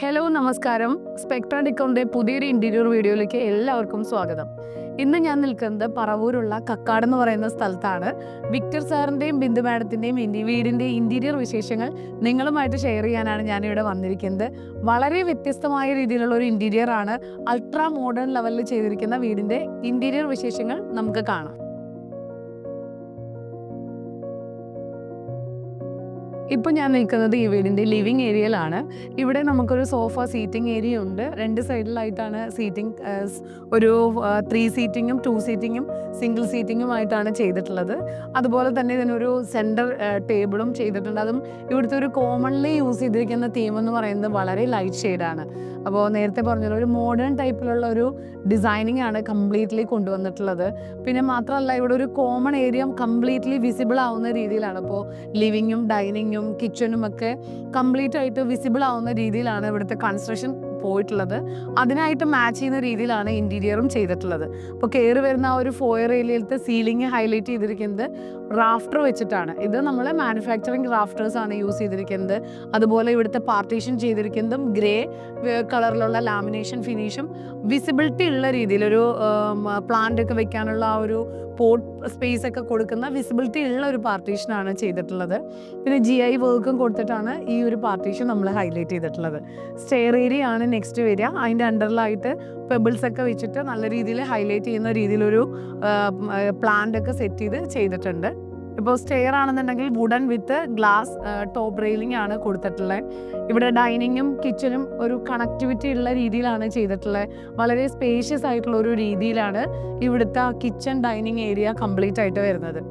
Hello നമസ്കാരം. Spectra ഡിക്കോണിൻ്റെ പുതിയൊരു interior വീഡിയോയിലേക്ക് എല്ലാവർക്കും സ്വാഗതം. ഇന്ന് ഞാൻ നിൽക്കുന്നത് പറവൂരുള്ള കക്കാട് എന്ന് പറയുന്ന സ്ഥലത്താണ്. വിക്ടർ സാറിൻ്റെയും ബിന്ദു മാഡത്തിൻ്റെയും വീടിൻ്റെ ഇൻറ്റീരിയർ വിശേഷങ്ങൾ നിങ്ങളുമായിട്ട് ഷെയർ ചെയ്യാനാണ് ഞാനിവിടെ വന്നിരിക്കുന്നത്. വളരെ വ്യത്യസ്തമായ രീതിയിലുള്ള ഒരു ഇൻറ്റീരിയർ ആണ്. അൾട്രാ മോഡേൺ ലെവലിൽ ചെയ്തിരിക്കുന്ന വീടിൻ്റെ ഇൻറ്റീരിയർ വിശേഷങ്ങൾ നമുക്ക് കാണാം. ഇപ്പോൾ ഞാൻ നിൽക്കുന്നത് ഈ വീടിൻ്റെ ലിവിങ് ഏരിയയിലാണ്. ഇവിടെ നമുക്കൊരു സോഫ സീറ്റിംഗ് ഏരിയ ഉണ്ട്. രണ്ട് സൈഡിലായിട്ടാണ് സീറ്റിംഗ്, ഒരു 3 സീറ്റിങ്ങും 2 സീറ്റിങ്ങും സിംഗിൾ സീറ്റിങ്ങുമായിട്ടാണ് ചെയ്തിട്ടുള്ളത്. അതുപോലെ തന്നെ ഇതിനൊരു സെൻറ്റർ ടേബിളും ചെയ്തിട്ടുണ്ട്. അതും ഇവിടുത്തെ ഒരു കോമൺലി യൂസ് ചെയ്തിരിക്കുന്ന തീം എന്ന് പറയുന്നത് വളരെ ലൈറ്റ് ഷെയ്ഡാണ്. അപ്പോൾ നേരത്തെ പറഞ്ഞല്ലോ, ഒരു മോഡേൺ ടൈപ്പിലുള്ള ഒരു ഡിസൈനിങ് ആണ് കംപ്ലീറ്റ്ലി കൊണ്ടുവന്നിട്ടുള്ളത്. പിന്നെ മാത്രമല്ല, ഇവിടെ ഒരു കോമൺ ഏരിയ കംപ്ലീറ്റ്ലി വിസിബിൾ ആവുന്ന രീതിയിലാണ്. ഇപ്പോൾ ലിവിങ്ങും ഡൈനിങ്ങും കിച്ചണും ഒക്കെ കംപ്ലീറ്റ് ആയിട്ട് വിസിബിൾ ആവുന്ന രീതിയിലാണ് ഇവിടുത്തെ കൺസ്ട്രക്ഷൻ പോയിട്ടുള്ളത്. അതിനായിട്ട് മാച്ച് ചെയ്യുന്ന രീതിയിലാണ് ഇൻറ്റീരിയറും ചെയ്തിട്ടുള്ളത്. അപ്പോൾ കയറി വരുന്ന ആ ഒരു ഫോയർ ഏരിയയിലത്തെ സീലിംഗ് ഹൈലൈറ്റ് ചെയ്തിരിക്കുന്നത് റാഫ്റ്റർ വെച്ചിട്ടാണ്. ഇത് നമ്മൾ മാനുഫാക്ചറിങ് റാഫ്റ്റേഴ്സ് ആണ് യൂസ് ചെയ്തിരിക്കുന്നത്. അതുപോലെ ഇവിടുത്തെ പാർട്ടീഷൻ ചെയ്തിരിക്കുന്നതും ഗ്രേ കളറിലുള്ള ലാമിനേഷൻ ഫിനിഷും വിസിബിലിറ്റി ഉള്ള രീതിയിലൊരു പ്ലാന്റ് ഒക്കെ വെക്കാനുള്ള ആ ഒരു പോട്ട് സ്പേസ് ഒക്കെ കൊടുക്കുന്ന വിസിബിലിറ്റി ഉള്ള ഒരു പാർട്ടീഷനാണ് ചെയ്തിട്ടുള്ളത്. പിന്നെ GI വർക്കും കൊടുത്തിട്ടാണ് ഈ ഒരു പാർട്ടീഷൻ നമ്മൾ ഹൈലൈറ്റ് ചെയ്തിട്ടുള്ളത്. സ്റ്റെയർ ഏരിയ ആണ് നെക്സ്റ്റ് വരിക. അതിൻ്റെ അണ്ടറിലായിട്ട് പെബിൾസ് ഒക്കെ വെച്ചിട്ട് നല്ല രീതിയിൽ ഹൈലൈറ്റ് ചെയ്യുന്ന രീതിയിലൊരു പ്ലാന്റ് ഒക്കെ സെറ്റ് ചെയ്തിട്ടുണ്ട്. ഇപ്പോൾ സ്റ്റെയർ ആണെന്നുണ്ടെങ്കിൽ wooden with glass top railing ആണ് കൊടുത്തിട്ടുള്ളത്. ഇവിടെ ഡൈനിങ്ങും കിച്ചണും ഒരു കണക്ടിവിറ്റി ഉള്ള രീതിയിലാണ് ചെയ്തിട്ടുള്ളത്. വളരെ സ്പേഷ്യസ് ആയിട്ടുള്ള ഒരു രീതിയിലാണ് ഇവിടുത്തെ കിച്ചൺ ഡൈനിങ് ഏരിയ കംപ്ലീറ്റ് ആയിട്ട് വരുന്നത്.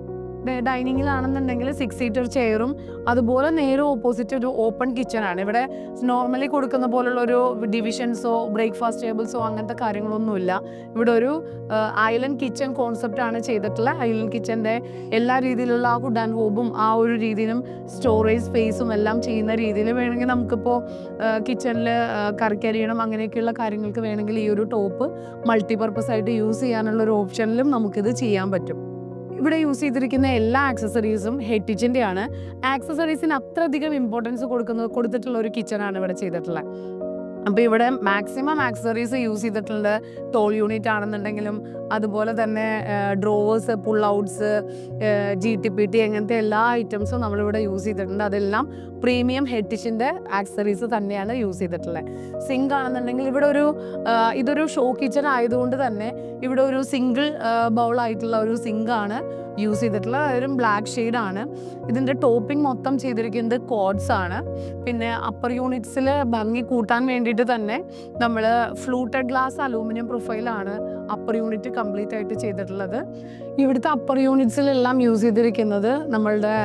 ഡൈനിങ്ങിലാണെന്നുണ്ടെങ്കിൽ 6 സീറ്റർ ചെയറും അതുപോലെ നേരെ ഓപ്പോസിറ്റ് ഒരു ഓപ്പൺ കിച്ചണാണ്. ഇവിടെ നോർമലി കൊടുക്കുന്ന പോലുള്ള ഒരു ഡിവിഷൻസോ ബ്രേക്ക്ഫാസ്റ്റ് ടേബിൾസോ അങ്ങനത്തെ കാര്യങ്ങളൊന്നുമില്ല. ഇവിടെ ഒരു ഐലൻഡ് കിച്ചൺ കോൺസെപ്റ്റാണ് ചെയ്തിട്ടുള്ളത്. ഐലൻഡ് കിച്ചൻ്റെ എല്ലാ രീതിയിലുള്ള ആ ഹുഡ് ആൻഡ് ഹോബും ആ ഒരു രീതിയിലും സ്റ്റോറേജ് സ്പേസും എല്ലാം ചെയ്യുന്ന രീതിയിൽ വേണമെങ്കിൽ നമുക്കിപ്പോൾ കിച്ചണിൽ കറിക്കരിയണം അങ്ങനെയൊക്കെയുള്ള കാര്യങ്ങൾക്ക് വേണമെങ്കിൽ ഈ ഒരു ടോപ്പ് മൾട്ടിപർപ്പസ് ആയിട്ട് യൂസ് ചെയ്യാനുള്ള ഒരു ഓപ്ഷനിലും നമുക്കിത് ചെയ്യാൻ പറ്റും. ഇവിടെ യൂസ് ചെയ്തിരിക്കുന്ന എല്ലാ ആക്സസറീസും ഹെറ്റിച്ചിൻ്റെ ആണ്. ആക്സസറീസിന് അത്രയധികം ഇമ്പോർട്ടൻസ് കൊടുത്തിട്ടുള്ള ഒരു കിച്ചണാണ് ഇവിടെ ചെയ്തിട്ടുള്ളത്. അപ്പോൾ ഇവിടെ മാക്സിമം ആക്സസറീസ് യൂസ് ചെയ്തിട്ടുണ്ട്. ടോൾ യൂണിറ്റ് ആണെന്നുണ്ടെങ്കിലും അതുപോലെ തന്നെ ഡ്രോവേഴ്സ്, പുൾ ഔട്ട്സ്, GTPT അങ്ങനത്തെ എല്ലാ ഐറ്റംസും നമ്മളിവിടെ യൂസ് ചെയ്തിട്ടുണ്ട്. അതെല്ലാം പ്രീമിയം ഹെറ്റിച്ചിൻ്റെ ആക്സസറീസ് തന്നെയാണ് യൂസ് ചെയ്തിട്ടുള്ളത്. സിങ്ക് ആണെന്നുണ്ടെങ്കിൽ ഇവിടെ ഇതൊരു ഷോ കിച്ചൺ ആയതുകൊണ്ട് തന്നെ ഇവിടെ ഒരു സിംഗിൾ ബൗളായിട്ടുള്ള ഒരു സിങ്കാണ് യൂസ് ചെയ്തിട്ടുള്ളത്. അതൊരു ബ്ലാക്ക് ഷെയ്ഡാണ്. ഇതിൻ്റെ ടോപ്പിംഗ് മൊത്തം ചെയ്തിരിക്കുന്നത് കോഡ്സ് ആണ്. പിന്നെ അപ്പർ യൂണിറ്റ്സിൽ ഭംഗി കൂട്ടാൻ വേണ്ടിയിട്ട് തന്നെ നമ്മൾ ഫ്ലൂട്ടഡ് ഗ്ലാസ് അലൂമിനിയം പ്രൊഫൈലാണ് അപ്പർ യൂണിറ്റ് കംപ്ലീറ്റ് ആയിട്ട് ചെയ്തിട്ടുള്ളത്. ഇവിടുത്തെ അപ്പർ യൂണിറ്റ്സിലെല്ലാം യൂസ് ചെയ്തിരിക്കുന്നത് നമ്മളുടെ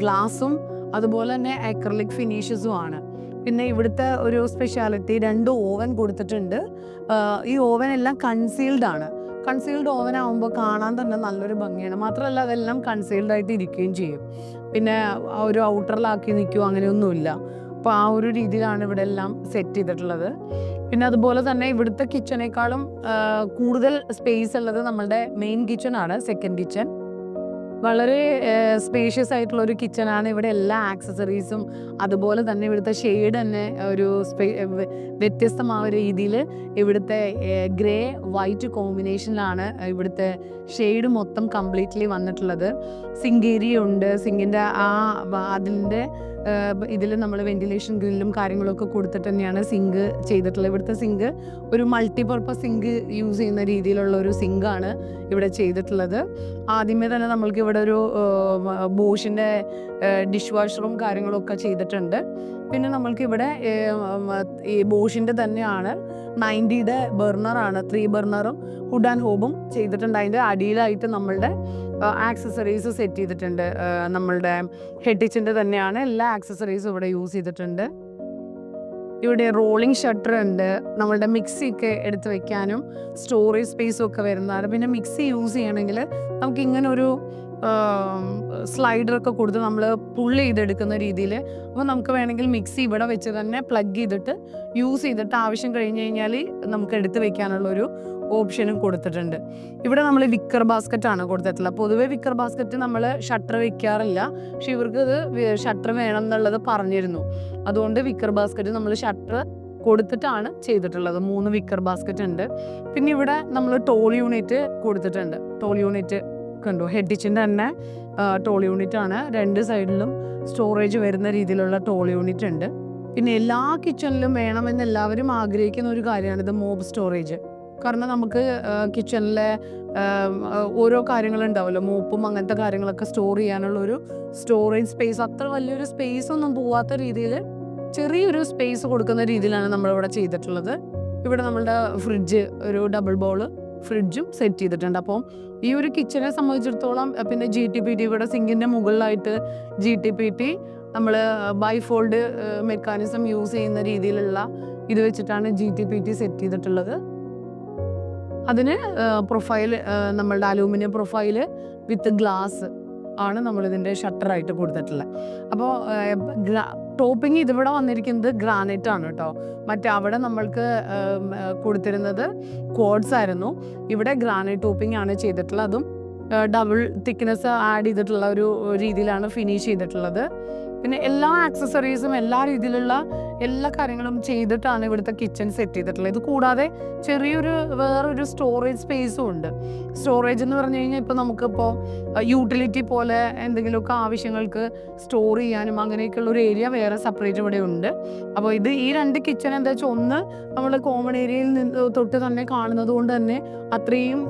ഗ്ലാസും അതുപോലെ തന്നെ അക്രിലിക് ഫിനിഷസും ആണ്. പിന്നെ ഇവിടുത്തെ ഒരു സ്പെഷ്യാലിറ്റി 2 ഓവൻ കൊടുത്തിട്ടുണ്ട്. ഈ ഓവൻ എല്ലാം കൺസീൽഡ് ആണ്. കൺസീൽഡ് ഓവൻ ആകുമ്പോൾ കാണാൻ തന്നെ നല്ലൊരു ഭംഗിയാണ്. മാത്രമല്ല അതെല്ലാം കൺസീൽഡ് ആയിട്ട് ഇരിക്കുകയും ചെയ്യും. പിന്നെ ആ ഒരു ഔട്ടറിലാക്കി നിൽക്കുകയോ അങ്ങനെയൊന്നുമില്ല. അപ്പോൾ ആ ഒരു രീതിയിലാണ് ഇവിടെ എല്ലാം സെറ്റ് ചെയ്തിട്ടുള്ളത്. പിന്നെ അതുപോലെ തന്നെ ഇവിടുത്തെ കിച്ചണേക്കാളും കൂടുതൽ സ്പേസ് ഉള്ളത് നമ്മളുടെ മെയിൻ കിച്ചൺ ആണ്, സെക്കൻഡ് കിച്ചൺ. വളരെ സ്പേഷ്യസ് ആയിട്ടുള്ള ഒരു കിച്ചണാണ്. ഇവിടെ എല്ലാ ആക്സസറീസും അതുപോലെ തന്നെ ഇവിടുത്തെ ഷെയ്ഡ് തന്നെ ഒരു വ്യത്യസ്തമായ രീതിയിൽ ഇവിടുത്തെ ഗ്രേ വൈറ്റ് കോമ്പിനേഷനിലാണ് ഇവിടുത്തെ ഷെയ്ഡ് മൊത്തം കംപ്ലീറ്റ്ലി വന്നിട്ടുള്ളത്. സിങ്ക് ഏരിയ ഉണ്ട്. സിങ്കിൻ്റെ അതിൻ്റെ ഇതിൽ നമ്മൾ വെന്റിലേഷൻ ഗ്രില്ലും കാര്യങ്ങളൊക്കെ കൊടുത്തിട്ട് തന്നെയാണ് സിങ്ക് ചെയ്തിട്ടുള്ളത്. ഇവിടുത്തെ സിങ്ക് ഒരു മൾട്ടിപർപ്പസ് സിങ്ക് യൂസ് ചെയ്യുന്ന രീതിയിലുള്ള ഒരു സിങ്കാണ് ഇവിടെ ചെയ്തിട്ടുള്ളത്. ആദ്യമേ തന്നെ നമ്മൾക്ക് ഇവിടെ ഒരു ബോഷിൻ്റെ ഡിഷ് വാഷറും കാര്യങ്ങളൊക്കെ ചെയ്തിട്ടുണ്ട്. പിന്നെ നമ്മൾക്ക് ഇവിടെ ഈ ബോഷിൻ്റെ തന്നെയാണ് 90യുടെ ബർണറാണ്, 3 ബർണറും ഹുഡ് ആൻഡ് ഹോബും ചെയ്തിട്ടുണ്ട്. അതിൻ്റെ അടിയിലായിട്ട് നമ്മളുടെ ആക്സസറീസ് സെറ്റ് ചെയ്തിട്ടുണ്ട്. നമ്മളുടെ ഹെഡിച്ചിൻ്റെ തന്നെയാണ് എല്ലാ ആക്സസറീസും ഇവിടെ യൂസ് ചെയ്തിട്ടുണ്ട്. ഇവിടെ റോളിംഗ് ഷട്ടർ ഉണ്ട്. നമ്മളുടെ മിക്സിയൊക്കെ എടുത്ത് വെക്കാനും സ്റ്റോറേജ് സ്പേസും ഒക്കെ വരുന്നതാണ്. പിന്നെ മിക്സി യൂസ് ചെയ്യണമെങ്കിൽ നമുക്ക് ഇങ്ങനെ ഒരു സ്ലൈഡറൊക്കെ കൊടുത്ത് നമ്മൾ പുള്ള് ചെയ്തെടുക്കുന്ന രീതിയിൽ. അപ്പോൾ നമുക്ക് വേണമെങ്കിൽ മിക്സി ഇവിടെ വെച്ച് തന്നെ പ്ലഗ് ചെയ്തിട്ട് യൂസ് ചെയ്തിട്ട് ആവശ്യം കഴിഞ്ഞ് കഴിഞ്ഞാൽ നമുക്ക് എടുത്ത് വെക്കാനുള്ളൊരു ഓപ്ഷനും കൊടുത്തിട്ടുണ്ട്. ഇവിടെ നമ്മൾ വിക്കർ ബാസ്ക്കറ്റാണ് കൊടുത്തിട്ടുള്ളത്. പൊതുവേ വിക്കർ ബാസ്ക്കറ്റ് നമ്മൾ ഷട്ടർ വെക്കാറില്ല. പക്ഷെ ഇവർക്ക് ഇത് ഷട്ടർ വേണം എന്നുള്ളത് പറഞ്ഞിരുന്നു. അതുകൊണ്ട് വിക്കർ ബാസ്ക്കറ്റ് നമ്മൾ ഷട്ടർ കൊടുത്തിട്ടാണ് ചെയ്തിട്ടുള്ളത്. 3 വിക്കർ ബാസ്ക്കറ്റ് ഉണ്ട്. പിന്നെ ഇവിടെ നമ്മൾ ടോൾ യൂണിറ്റ് കൊടുത്തിട്ടുണ്ട്. ടോൾ യൂണിറ്റ് കണ്ടു, ഹെഡ് കിച്ചൻ്റെ തന്നെ ടോൾ യൂണിറ്റ് ആണ്. 2 സൈഡിലും സ്റ്റോറേജ് വരുന്ന രീതിയിലുള്ള ടോൾ യൂണിറ്റ് ഉണ്ട്. പിന്നെ എല്ലാ കിച്ചണിലും വേണമെന്ന് എല്ലാവരും ആഗ്രഹിക്കുന്ന ഒരു കാര്യമാണിത്, മോബ് സ്റ്റോറേജ്. കാരണം നമുക്ക് കിച്ചണിലെ ഓരോ കാര്യങ്ങളുണ്ടാവുമല്ലോ, മോപ്പും അങ്ങനത്തെ കാര്യങ്ങളൊക്കെ സ്റ്റോർ ചെയ്യാനുള്ള ഒരു സ്റ്റോറേജ് സ്പേസ്, അത്ര വലിയൊരു സ്പേസ് ഒന്നും പോവാത്ത രീതിയിൽ ചെറിയൊരു സ്പേസ് കൊടുക്കുന്ന രീതിയിലാണ് നമ്മളിവിടെ ചെയ്തിട്ടുള്ളത്. ഇവിടെ നമ്മളുടെ ഫ്രിഡ്ജ്, ഒരു ഡബിൾ ബോൾ ഫ്രിഡ്ജും സെറ്റ് ചെയ്തിട്ടുണ്ട്. അപ്പോൾ ഈ ഒരു കിച്ചനെ സംബന്ധിച്ചിടത്തോളം പിന്നെ GTPT ഇവിടെ സിങ്കിൻ്റെ മുകളിലായിട്ട് GTPT നമ്മൾ ബൈഫോൾഡ് മെക്കാനിസം യൂസ് ചെയ്യുന്ന രീതിയിലുള്ള ഇത് വെച്ചിട്ടാണ് GTPT സെറ്റ് ചെയ്തിട്ടുള്ളത്. അതിന് പ്രൊഫൈൽ നമ്മളുടെ അലൂമിനിയം പ്രൊഫൈല് വിത്ത് ഗ്ലാസ് ആണ് നമ്മളിതിൻ്റെ ഷട്ടറായിട്ട് കൊടുത്തിട്ടുള്ളത്. അപ്പോൾ ടോപ്പിംഗ് ഇതിവിടെ വന്നിരിക്കുന്നത് ഗ്രാനൈറ്റ് ആണ് കേട്ടോ. മറ്റേ അവിടെ നമ്മൾക്ക് കൊടുത്തിരുന്നത് ക്വാർട്സ് ആയിരുന്നു. ഇവിടെ ഗ്രാനൈറ്റ് ടോപ്പിംഗ് ആണ് ചെയ്തിട്ടുള്ളത്. അതും ഡബിൾ തിക്നെസ് ആഡ് ചെയ്തിട്ടുള്ള ഒരു രീതിയിലാണ് ഫിനിഷ് ചെയ്തിട്ടുള്ളത്. പിന്നെ എല്ലാ ആക്സസറീസും എല്ലാ രീതിയിലുള്ള എല്ലാ കാര്യങ്ങളും ചെയ്തിട്ടാണ് ഇവിടുത്തെ കിച്ചൺ സെറ്റ് ചെയ്തിട്ടുള്ളത്. ഇത് കൂടാതെ ചെറിയൊരു വേറൊരു സ്റ്റോറേജ് സ്പേസും ഉണ്ട്. സ്റ്റോറേജ് എന്ന് പറഞ്ഞു കഴിഞ്ഞാൽ ഇപ്പോൾ നമുക്കിപ്പോൾ യൂട്ടിലിറ്റി പോലെ എന്തെങ്കിലുമൊക്കെ ആവശ്യങ്ങൾക്ക് സ്റ്റോർ ചെയ്യാനും അങ്ങനെയൊക്കെയുള്ള ഒരു ഏരിയ വേറെ സെപ്പറേറ്റ് ഇവിടെ ഉണ്ട്. അപ്പോൾ ഇത് ഈ 2 കിച്ചൺ എന്താ വെച്ചാൽ, ഒന്ന് നമ്മൾ കോമൺ ഏരിയയിൽ നിന്ന് തൊട്ട് തന്നെ കാണുന്നത് കൊണ്ട് തന്നെ അത്രയും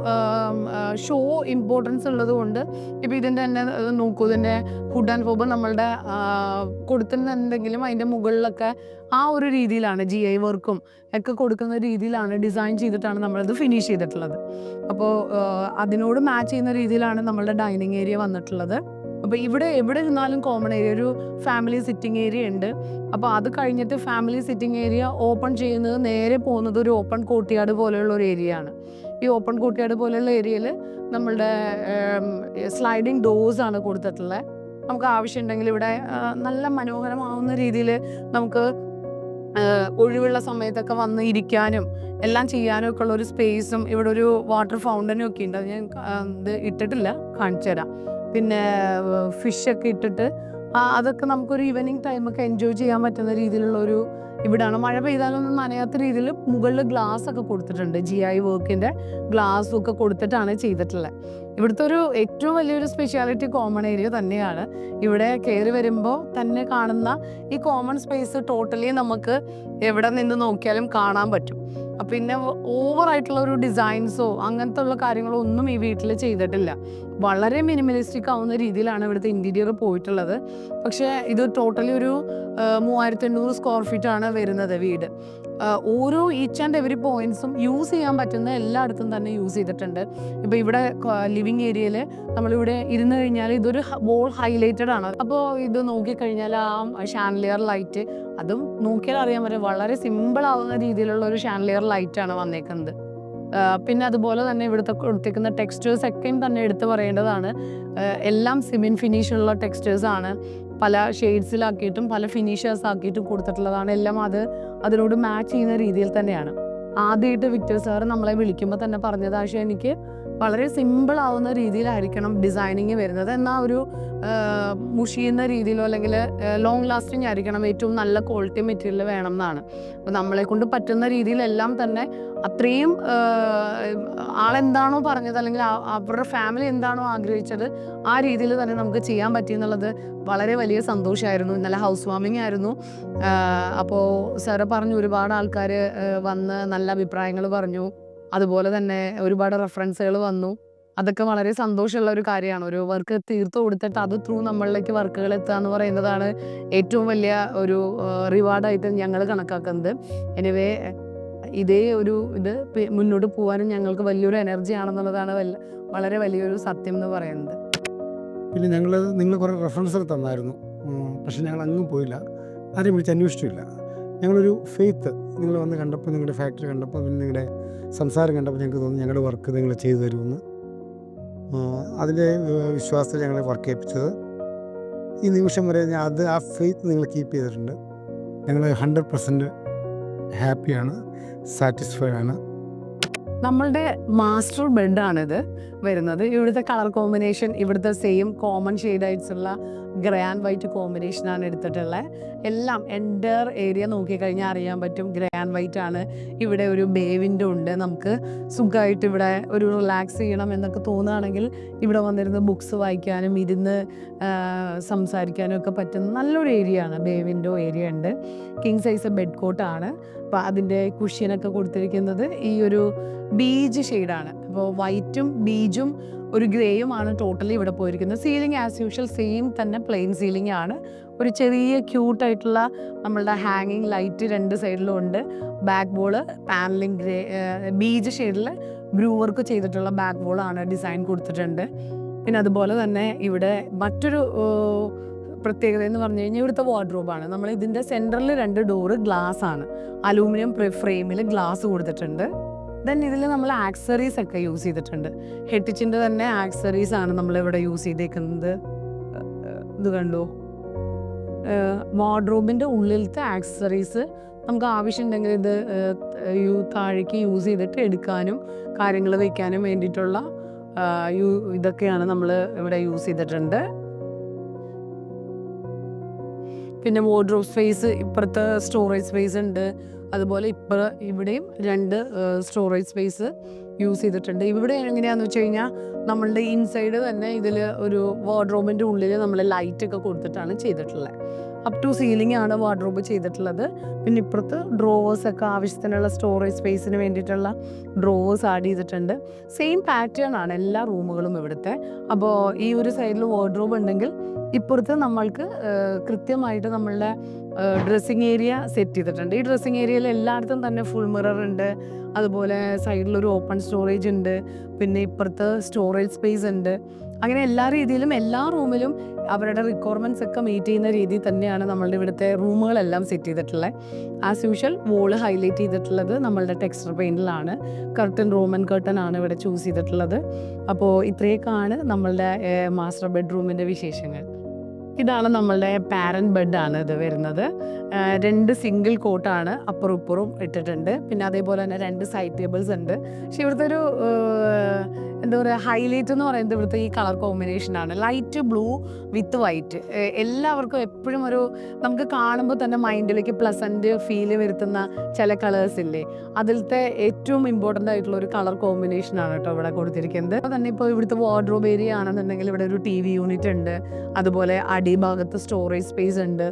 ഷോ ഇമ്പോർട്ടൻസ് ഉള്ളത് കൊണ്ട് ഇപ്പോൾ ഇതിൻ്റെ തന്നെ നോക്കൂ, ഇതിൻ്റെ ഫുഡ് ആൻഡ് ഫോബ് നമ്മളുടെ കൊടുത്തിട്ടുണ്ടെങ്കിലും അതിൻ്റെ മുകളിലൊക്കെ ആ ഒരു രീതിയിലാണ് GI വർക്കും ഒക്കെ കൊടുക്കുന്ന രീതിയിലാണ് ഡിസൈൻ ചെയ്തിട്ടാണ് നമ്മളിത് ഫിനിഷ് ചെയ്തിട്ടുള്ളത്. അപ്പോൾ അതിനോട് മാച്ച് ചെയ്യുന്ന രീതിയിലാണ് നമ്മളുടെ ഡൈനിങ് ഏരിയ വന്നിട്ടുള്ളത്. അപ്പോൾ ഇവിടെ എവിടെ ഇരുന്നാലും കോമൺ ഏരിയ, ഒരു ഫാമിലി സിറ്റിംഗ് ഏരിയ ഉണ്ട്. അപ്പോൾ അത് കഴിഞ്ഞിട്ട് ഫാമിലി സിറ്റിംഗ് ഏരിയ ഓപ്പൺ ചെയ്യുന്നത് നേരെ പോകുന്നത് ഒരു ഓപ്പൺ കോർട്ട്യാർഡ് പോലെയുള്ള ഒരു ഏരിയ ആണ്. ഈ ഓപ്പൺ കോർട്ട്യാർഡ് പോലെയുള്ള ഏരിയയിൽ നമ്മളുടെ സ്ലൈഡിങ് ഡോഴ്സ് ആണ് കൊടുത്തിട്ടുള്ളത്. നമുക്ക് ആവശ്യമുണ്ടെങ്കിൽ ഇവിടെ നല്ല മനോഹരമാവുന്ന രീതിയിൽ നമുക്ക് ഒഴിവുള്ള സമയത്തൊക്കെ വന്ന് ഇരിക്കാനും എല്ലാം ചെയ്യാനും ഒക്കെ ഉള്ള ഒരു സ്പേസും, ഇവിടെ ഒരു വാട്ടർ ഫൗണ്ടനും ഒക്കെ ഉണ്ട്. അത് ഞാൻ ഇത് ഇട്ടിട്ടില്ല, കാണിച്ചു തരാം. പിന്നെ ഫിഷൊക്കെ ഇട്ടിട്ട് അതൊക്കെ നമുക്കൊരു ഈവനിങ് ടൈമൊക്കെ എൻജോയ് ചെയ്യാൻ പറ്റുന്ന രീതിയിലുള്ള ഒരു ഇവിടെയാണ്. മഴ പെയ്താലൊന്നും നനയാത്ത രീതിയിൽ മുകളിൽ ഗ്ലാസ് ഒക്കെ കൊടുത്തിട്ടുണ്ട്. GI വർക്കിൻ്റെ ഗ്ലാസ്സും ഒക്കെ കൊടുത്തിട്ടാണ് ചെയ്തിട്ടുള്ളത്. ഇവിടുത്തെ ഒരു ഏറ്റവും വലിയൊരു സ്പെഷ്യാലിറ്റി കോമൺ ഏരിയ തന്നെയാണ്. ഇവിടെ കയറി വരുമ്പോൾ തന്നെ കാണുന്ന ഈ കോമൺ സ്പേസ് ടോട്ടലി നമുക്ക് എവിടെ നിന്ന് നോക്കിയാലും കാണാൻ പറ്റും. പിന്നെ ഓവറായിട്ടുള്ള ഒരു ഡിസൈൻസോ അങ്ങനത്തെ ഉള്ള കാര്യങ്ങളോ ഒന്നും ഈ വീട്ടിൽ ചെയ്തിട്ടില്ല. വളരെ മിനിമലിസ്റ്റിക് ആവുന്ന രീതിയിലാണ് ഇവിടുത്തെ ഇൻറ്റീരിയർ പോയിട്ടുള്ളത്. പക്ഷേ ഇത് ടോട്ടലി ഒരു 3800 സ്ക്വയർ ഫീറ്റ് ആണ് വരുന്നത് വീട്. ഓരോ ഈച്ച് ആൻഡ് എവറി പോയിന്റ്സും യൂസ് ചെയ്യാൻ പറ്റുന്ന എല്ലായിടത്തും തന്നെ യൂസ് ചെയ്തിട്ടുണ്ട്. ഇപ്പോൾ ഇവിടെ ലിവിങ് ഏരിയയിൽ നമ്മളിവിടെ ഇരുന്ന് കഴിഞ്ഞാൽ ഇതൊരു വോൾ ഹൈലൈറ്റഡ് ആണ്. അപ്പോൾ ഇത് നോക്കിക്കഴിഞ്ഞാൽ ആ ഷാൻലിയർ ലൈറ്റ്, അതും നോക്കിയാൽ അറിയാൻ പറ്റും വളരെ സിമ്പിൾ ആവുന്ന രീതിയിലുള്ള ഒരു ഷാൻലിയർ ലൈറ്റാണ് വന്നേക്കുന്നത്. പിന്നെ അതുപോലെ തന്നെ ഇവിടുത്തെ കൊടുത്തേക്കുന്ന ടെക്സ്റ്റേഴ്സ് ഒക്കെയും തന്നെ എടുത്തു പറയേണ്ടതാണ്. എല്ലാം സിമെൻറ്റ് ഫിനിഷുള്ള ടെക്സ്റ്റേഴ്സാണ്. പല ഷെയ്ഡ്സിലാക്കിയിട്ടും പല ഫിനിഷേഴ്സ് ആക്കിയിട്ടും കൊടുത്തിട്ടുള്ളതാണ്. എല്ലാം അതിനോട് മാച്ച് ചെയ്യുന്ന രീതിയിൽ തന്നെയാണ്. ആദ്യമായിട്ട് വിക്ടർ സാറ് നമ്മളെ വിളിക്കുമ്പോൾ തന്നെ പറഞ്ഞത്, പക്ഷേ എനിക്ക് വളരെ സിമ്പിൾ ആവുന്ന രീതിയിലായിരിക്കണം ഡിസൈനിങ് വരുന്നത്, എന്നാൽ ഒരു മുഷിയുന്ന രീതിയിലോ അല്ലെങ്കിൽ ലോങ് ലാസ്റ്റിംഗ് ആയിരിക്കണം, ഏറ്റവും നല്ല ക്വാളിറ്റി മെറ്റീരിയൽ വേണം എന്നാണ്. അപ്പോൾ നമ്മളെ കൊണ്ട് പറ്റുന്ന രീതിയിലെല്ലാം തന്നെ അത്രയും ആളെന്താണോ പറഞ്ഞത് അല്ലെങ്കിൽ അവരുടെ ഫാമിലി എന്താണോ ആഗ്രഹിച്ചത് ആ രീതിയിൽ തന്നെ നമുക്ക് ചെയ്യാൻ പറ്റിയെന്നുള്ളത് വളരെ വലിയ സന്തോഷമായിരുന്നു. ഇന്നലെ ഹൗസ് വാമിംഗ് ആയിരുന്നു. അപ്പോൾ സാറ് പറഞ്ഞു, ഒരുപാട് ആൾക്കാർ വന്ന് നല്ല അഭിപ്രായങ്ങൾ പറഞ്ഞു. അതുപോലെ തന്നെ ഒരുപാട് റെഫറൻസുകൾ വന്നു. അതൊക്കെ വളരെ സന്തോഷമുള്ള ഒരു കാര്യമാണ്. ഒരു വർക്ക് തീർത്തു കൊടുത്തിട്ട് അത് ത്രൂ നമ്മളിലേക്ക് വർക്കുകൾ എത്തുക എന്ന് പറയുന്നതാണ് ഏറ്റവും വലിയ ഒരു റിവാർഡായിട്ട് ഞങ്ങൾ കണക്കാക്കുന്നത്. എനിവേ ഇതേ ഒരു ഇത് മുന്നോട്ട് പോകാനും ഞങ്ങൾക്ക് വലിയൊരു എനർജി ആണെന്നുള്ളതാണ് വളരെ വലിയൊരു സത്യം എന്ന് പറയുന്നത്. പിന്നെ നിങ്ങൾ കുറേ റെഫറൻസുകൾ തന്നായിരുന്നു, പക്ഷെ ഞങ്ങൾ അങ്ങും പോയില്ല, ആരെയും വിളിച്ച് അന്വേഷിച്ചില്ല. ഞങ്ങളൊരു ഫെയ്ത്ത് നിങ്ങൾ വന്ന് കണ്ടപ്പോൾ, നിങ്ങളുടെ ഫാക്ടറി കണ്ടപ്പോൾ, പിന്നെ നിങ്ങളുടെ സംസാരം കണ്ടപ്പോൾ ഞങ്ങൾക്ക് തോന്നി ഞങ്ങളുടെ വർക്ക് നിങ്ങൾ ചെയ്തു തരുമെന്ന്. അതിൻ്റെ വിശ്വാസത്തിൽ ഞങ്ങളെ വർക്ക് ചെയ്യിപ്പിച്ചത്. ഈ നിമിഷം വരെ ആ ഫെയ്ത്ത് നിങ്ങൾ കീപ്പ് ചെയ്തിട്ടുണ്ട്. ഞങ്ങൾ 100% ഹാപ്പിയാണ്, സാറ്റിസ്ഫൈഡ് ആണ്. നമ്മളുടെ മാസ്റ്റർ ബെഡാണിത് വരുന്നത്. ഇവിടുത്തെ കളർ കോമ്പിനേഷൻ, ഇവിടുത്തെ സെയിം കോമൺ ഷെയ്ഡായിട്ടുള്ള ഗ്രേ ആൻഡ് വൈറ്റ് കോമ്പിനേഷനാണ് എടുത്തിട്ടുള്ളത്. എല്ലാം എൻ്റർ ഏരിയ നോക്കിക്കഴിഞ്ഞാൽ അറിയാൻ പറ്റും ഗ്രേ ആൻഡ് വൈറ്റ് ആണ്. ഇവിടെ ഒരു ബേ വിൻഡോ ഉണ്ട്. നമുക്ക് സുഖമായിട്ട് ഇവിടെ ഒരു റിലാക്സ് ചെയ്യണം എന്നൊക്കെ തോന്നുകയാണെങ്കിൽ ഇവിടെ വന്നിരുന്ന് ബുക്സ് വായിക്കാനും ഇരുന്ന് സംസാരിക്കാനും ഒക്കെ പറ്റുന്ന നല്ലൊരു ഏരിയ ആണ്. ബേ വിൻഡോ ഏരിയ ഉണ്ട്. കിങ് സൈസ് ബെഡ് കോട്ടാണ്. അപ്പോൾ അതിൻ്റെ കുഷ്യനൊക്കെ കൊടുത്തിരിക്കുന്നത് ഈ ഒരു ബീജ് ഷെയ്ഡാണ്. അപ്പോൾ വൈറ്റും ബീജും ഒരു ഗ്രേയുമാണ് ടോട്ടലി ഇവിടെ പോയിരിക്കുന്നത്. സീലിംഗ് ആസ് യൂഷ്വൽ സെയിം തന്നെ പ്ലെയിൻ സീലിംഗ് ആണ്. ഒരു ചെറിയ ക്യൂട്ടായിട്ടുള്ള നമ്മളുടെ ഹാങ്ങിങ് ലൈറ്റ് രണ്ട് സൈഡിലും ഉണ്ട്. Back wall panelling grey beige ഷെയ്ഡിൽ ബ്രൂ വർക്ക് ചെയ്തിട്ടുള്ള ബാക്ക് ബോളാണ് ഡിസൈൻ കൊടുത്തിട്ടുണ്ട്. പിന്നെ അതുപോലെ തന്നെ ഇവിടെ മറ്റൊരു പ്രത്യേകത എന്ന് പറഞ്ഞു കഴിഞ്ഞാൽ ഇവിടുത്തെ വാർഡ്രോബാണ്. നമ്മൾ ഇതിൻ്റെ സെൻറ്ററിൽ 2 ഡോറ് ഗ്ലാസ് ആണ്. അലൂമിനിയം ഫ്രെയിമിൽ ഗ്ലാസ് കൊടുത്തിട്ടുണ്ട്. ദെൻ ഇതിൽ നമ്മൾ ആക്സറീസ് ഒക്കെ യൂസ് ചെയ്തിട്ടുണ്ട്. ഹെറ്റിച്ചിൻ്റെ തന്നെ ആക്സറീസ് ആണ് നമ്മളിവിടെ യൂസ് ചെയ്തേക്കുന്നത്. ഇത് കണ്ടോ, വാർഡ്രോബിൻ്റെ ഉള്ളിലത്തെ ആക്സറീസ് നമുക്ക് ആവശ്യമുണ്ടെങ്കിൽ ഇത് താഴേക്ക് യൂസ് ചെയ്തിട്ട് എടുക്കാനും കാര്യങ്ങൾ വയ്ക്കാനും വേണ്ടിയിട്ടുള്ള ഇതൊക്കെയാണ് നമ്മൾ ഇവിടെ യൂസ് ചെയ്തിട്ടുണ്ട്. പിന്നെ വാർഡ്രോബ് സ്പേസ്, ഇപ്പുറത്തെ സ്റ്റോറേജ് സ്പേസ് ഉണ്ട്. അതുപോലെ ഇവിടെയും 2 സ്റ്റോറേജ് സ്പേസ് യൂസ് ചെയ്തിട്ടുണ്ട്. ഇവിടെ എങ്ങനെയാണെന്ന് വെച്ച് കഴിഞ്ഞാൽ നമ്മളുടെ ഇൻസൈഡ് തന്നെ ഇതിൽ ഒരു വാർഡ്രോബിൻ്റെ ഉള്ളിൽ നമ്മൾ ലൈറ്റൊക്കെ കൊടുത്തിട്ടാണ് ചെയ്തിട്ടുള്ളത്. അപ് ടു സീലിംഗ് ആണ് വാർഡ്രോബ് ചെയ്തിട്ടുള്ളത്. പിന്നെ ഇപ്പുറത്ത് ഡ്രോവേഴ്സൊക്കെ ആവശ്യത്തിനുള്ള സ്റ്റോറേജ് സ്പേസിന് വേണ്ടിയിട്ടുള്ള ഡ്രോവേഴ്സ് ആഡ് ചെയ്തിട്ടുണ്ട്. സെയിം പാറ്റേൺ ആണ് എല്ലാ റൂമുകളും ഇവിടുത്തെ. അപ്പോൾ ഈ ഒരു സൈഡിൽ വാർഡ്രോബ് ഉണ്ടെങ്കിൽ ഇപ്പുറത്ത് നമ്മൾക്ക് കൃത്യമായിട്ട് നമ്മളുടെ ഡ്രസ്സിങ് ഏരിയ സെറ്റ് ചെയ്തിട്ടുണ്ട്. ഈ ഡ്രസ്സിങ് ഏരിയയിൽ എല്ലായിടത്തും തന്നെ ഫുൾ മിറർ ഉണ്ട്. അതുപോലെ സൈഡിലൊരു ഓപ്പൺ സ്റ്റോറേജ് ഉണ്ട്. പിന്നെ ഇപ്പുറത്ത് സ്റ്റോറേജ് സ്പേസ് ഉണ്ട്. അങ്ങനെ എല്ലാ രീതിയിലും എല്ലാ റൂമിലും അവരുടെ റിക്വയർമെൻറ്റ്സ് ഒക്കെ മീറ്റ് ചെയ്യുന്ന രീതിയിൽ തന്നെയാണ് നമ്മളുടെ ഇവിടുത്തെ റൂമുകളെല്ലാം സെറ്റ് ചെയ്തിട്ടുള്ളത്. ആസ് യൂഷ്വൽ വോള് ഹൈലൈറ്റ് ചെയ്തിട്ടുള്ളത് നമ്മളുടെ ടെക്സ്ചർ പെയിൻറ്റിലാണ്. കർട്ടൻ റോമൻ കർട്ടൻ ആണ് ഇവിടെ ചൂസ് ചെയ്തിട്ടുള്ളത്. അപ്പോൾ ഇത്രയൊക്കെയാണ് നമ്മളുടെ മാസ്റ്റർ ബെഡ്റൂമിൻ്റെ വിശേഷങ്ങൾ. ഇതാണ് നമ്മളുടെ പാരൻറ്റ് ബെഡാണ് ഇത് വരുന്നത്. 2 സിംഗിൾ കോട്ടാണ് അപ്പുറം ഇപ്പുറം ഇട്ടിട്ടുണ്ട്. പിന്നെ അതേപോലെ തന്നെ 2 സൈഡ് ടേബിൾസ് ഉണ്ട്. പക്ഷെ ഇവിടുത്തെ ഒരു എന്താ പറയുക, ഹൈലൈറ്റ് എന്ന് പറയുന്നത് ഇവിടുത്തെ ഈ കളർ കോമ്പിനേഷനാണ്. ലൈറ്റ് ബ്ലൂ വിത്ത് വൈറ്റ്. എല്ലാവർക്കും എപ്പോഴും ഒരു നമുക്ക് കാണുമ്പോൾ തന്നെ മൈൻഡിലേക്ക് പ്ലസൻറ്റ് ഫീല് വരുത്തുന്ന ചില കളേഴ്സ് ഇല്ലേ, അതിലത്തെ ഏറ്റവും ഇമ്പോർട്ടൻ്റ് ആയിട്ടുള്ള ഒരു കളർ കോമ്പിനേഷനാണ് കേട്ടോ ഇവിടെ കൊടുത്തിരിക്കുന്നത്. അപ്പോൾ തന്നെ ഇപ്പോൾ ഇവിടുത്തെ വാർഡ്രോബ് ഏരിയ ആണെന്നുണ്ടെങ്കിൽ ഇവിടെ ഒരു TV യൂണിറ്റ് ഉണ്ട്. അതുപോലെ അടിഭാഗത്ത് സ്റ്റോറേജ് സ്പേസ് ഉണ്ട്.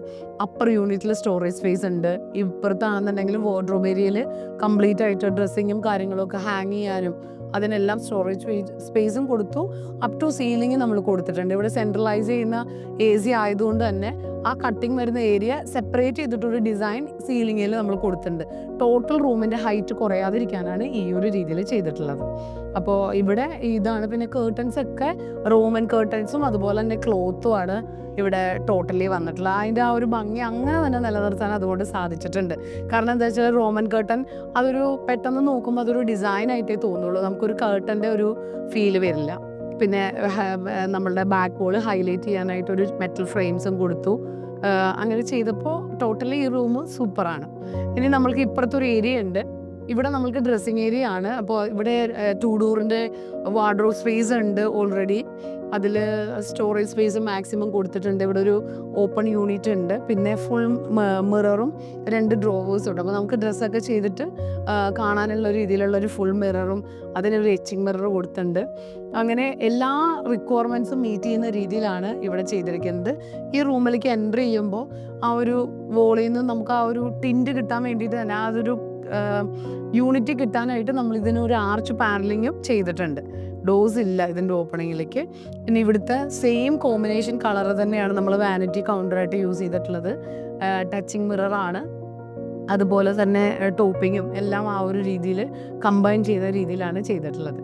അപ്പർ യൂണിറ്റിൽ സ്റ്റോറേജ് സ്പേസ് ഉണ്ട്. ഇപ്പുറത്താണെന്നുണ്ടെങ്കിലും വാർഡ്രോബ് ഏരിയയിൽ കംപ്ലീറ്റ് ആയിട്ട് ഡ്രസ്സിങ്ങും കാര്യങ്ങളൊക്കെ ഹാങ് ചെയ്യാനും അതിനെല്ലാം സ്റ്റോറേജ് സ്പേസും കൊടുത്തു. അപ് ടു സീലിംഗ് നമ്മൾ കൊടുത്തിട്ടുണ്ട്. ഇവിടെ സെൻട്രലൈസ് ചെയ്യുന്ന AC ആയതുകൊണ്ട് തന്നെ ആ കട്ടിങ് വരുന്ന ഏരിയ സെപ്പറേറ്റ് ചെയ്തിട്ടൊരു ഡിസൈൻ സീലിംഗിൽ നമ്മൾ കൊടുത്തിട്ടുണ്ട്. ടോട്ടൽ റൂമിൻ്റെ ഹൈറ്റ് കുറയാതിരിക്കാനാണ് ഈ ഒരു രീതിയിൽ ചെയ്തിട്ടുള്ളത്. അപ്പോൾ ഇവിടെ ഇതാണ്. പിന്നെ കേർട്ടൻസ് ഒക്കെ റോമൻ കേർട്ടൻസും അതുപോലെ തന്നെ ക്ലോത്തുമാണ് ഇവിടെ ടോട്ടലി വന്നിട്ടുള്ളത്. അതിൻ്റെ ആ ഒരു ഭംഗി അങ്ങനെ തന്നെ നിലനിർത്താൻ അതുകൊണ്ട് സാധിച്ചിട്ടുണ്ട്. കാരണം എന്താ വെച്ചാൽ റോമൻ കേർട്ടൻ അതൊരു പെട്ടെന്ന് നോക്കുമ്പോൾ അതൊരു ഡിസൈനായിട്ടേ തോന്നുള്ളൂ. നമുക്കൊരു കേർട്ടൻ്റെ ഒരു ഫീല് വരില്ല. പിന്നെ നമ്മളുടെ ബാക്ക് ബോള് ഹൈലൈറ്റ് ചെയ്യാനായിട്ടൊരു മെറ്റൽ ഫ്രെയിംസും കൊടുത്തു. അങ്ങനെ ചെയ്തപ്പോൾ ടോട്ടലി ഈ റൂം സൂപ്പറാണ്. ഇനി നമ്മൾക്ക് ഇപ്പുറത്തൊരു ഏരിയ ഉണ്ട്. ഇവിടെ നമ്മൾക്ക് ഡ്രസ്സിങ് ഏരിയ ആണ്. അപ്പോൾ ഇവിടെ 2 ഡോറിൻ്റെ വാർഡ്രോബ് സ്പേസ് ഉണ്ട് ഓൾറെഡി. അതിൽ സ്റ്റോറേജ് സ്പേസ് മാക്സിമം കൊടുത്തിട്ടുണ്ട്. ഇവിടെ ഒരു ഓപ്പൺ യൂണിറ്റ് ഉണ്ട്. പിന്നെ ഫുൾ മിററും 2 ഡ്രോവേഴ്സും ഉണ്ട്. അപ്പോൾ നമുക്ക് ഡ്രസ്സൊക്കെ ചെയ്തിട്ട് കാണാനുള്ള രീതിയിലുള്ളൊരു ഫുൾ മിററും അതിനൊരു എച്ചിങ് മിറർ കൊടുത്തിട്ടുണ്ട്. അങ്ങനെ എല്ലാ റിക്വയർമെൻറ്റ്സും മീറ്റ് ചെയ്യുന്ന രീതിയിലാണ് ഇവിടെ ചെയ്തിരിക്കുന്നത്. ഈ റൂമിലേക്ക് എൻ്റർ ചെയ്യുമ്പോൾ ആ ഒരു വോളിൽ നിന്ന് നമുക്ക് ആ ഒരു ടിൻറ്റ് കിട്ടാൻ വേണ്ടിയിട്ട് തന്നെ അതൊരു യൂണിറ്റ് കിട്ടാനായിട്ട് നമ്മൾ ഇതിനൊരു ആർച്ച് പാനലിങ്ങും ചെയ്തിട്ടുണ്ട്. ഡോസ് ഇല്ല ഇതിൻ്റെ ഓപ്പണിങ്ങിലേക്ക്. പിന്നെ ഇവിടുത്തെ സെയിം കോമ്പിനേഷൻ കളർ തന്നെയാണ് നമ്മൾ വാനിറ്റി കൗണ്ടറായിട്ട് യൂസ് ചെയ്തിട്ടുള്ളത്. ടച്ചിങ് മിററാണ്. അതുപോലെ തന്നെ ടോപ്പിങ്ങും എല്ലാം ആ ഒരു രീതിയിൽ കമ്പൈൻ ചെയ്ത രീതിയിലാണ് ചെയ്തിട്ടുള്ളത്.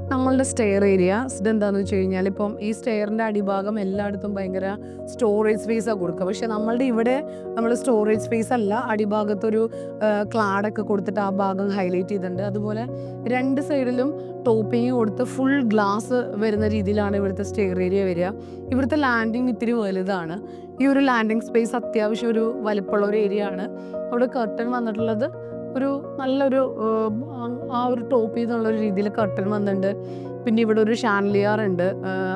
നമ്മളുടെ സ്റ്റെയർ ഏരിയ ഇതെന്താണെന്ന് വെച്ച് കഴിഞ്ഞാൽ ഇപ്പം ഈ സ്റ്റെയറിൻ്റെ അടിഭാഗം എല്ലായിടത്തും ഭയങ്കര സ്റ്റോറേജ് സ്പേസാണ് കൊടുക്കുക. പക്ഷേ നമ്മളുടെ ഇവിടെ നമ്മൾ സ്റ്റോറേജ് സ്പേസ് അല്ല, അടിഭാഗത്തൊരു ക്ലാഡൊക്കെ കൊടുത്തിട്ട് ആ ഭാഗം ഹൈലൈറ്റ് ചെയ്തിട്ടുണ്ട്. അതുപോലെ 2 സൈഡിലും ടോപ്പിങ് കൊടുത്ത് ഫുൾ ഗ്ലാസ് വരുന്ന രീതിയിലാണ് ഇവിടുത്തെ സ്റ്റെയർ ഏരിയ വരിക. ഇവിടുത്തെ ലാൻഡിങ് ഇത്തിരി വലുതാണ്. ഈ ഒരു ലാൻഡിങ് സ്പേസ് അത്യാവശ്യം ഒരു വലിപ്പമുള്ള ഒരു ഏരിയ ആണ്. അവിടെ കർട്ടൻ വന്നിട്ടുള്ളത് ഒരു നല്ലൊരു ആ ഒരു ടോപ്പ് ചെയ്തുള്ളൊരു രീതിയിൽ കർട്ടൻ വന്നിട്ടുണ്ട്. പിന്നെ ഇവിടെ ഒരു ഷാൻലിയർ ഉണ്ട്.